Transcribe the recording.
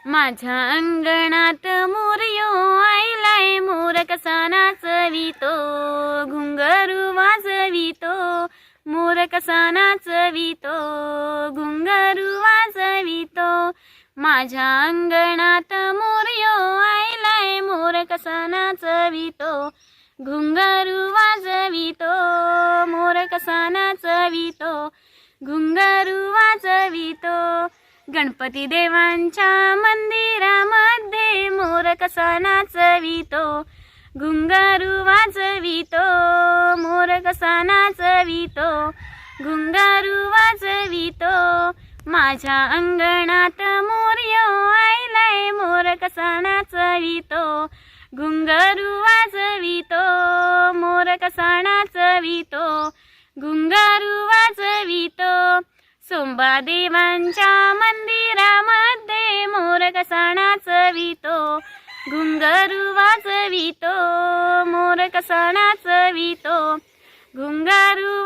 माझ्या अंगणात मोरयो आयलाय, मोर कसा नाचवितो, घुंगरू वाजवितो, मोर कसा नाचवितो, घुंगरू वाजवितो। माझ्या अंगणात मोरयो आयलाय, मोर कसा नाचवितो, घुंगरू वाजवितो, मोर कसा नाचवितो, घुंगरू वाजवितो। गणपती देवांच्या मंदिरामध्ये मोर कसा नाचवितो, घुंगरू वाजवितो, मोर कसा नाचवितो, घुंगरू वाजवितो। माझ्या अंगणात मोरयो आयलाय, मोर कसा नाचवितो, घुंगरू वाजवितो, मोर कसा नाचवितो, घुंगरू वाजवितो। सोमबा देवांच्या मंदिरामध्ये मोर कसा नाचवितो, घुंगरू वाजवितो, मोर कसा नाचवितो, घुंगरू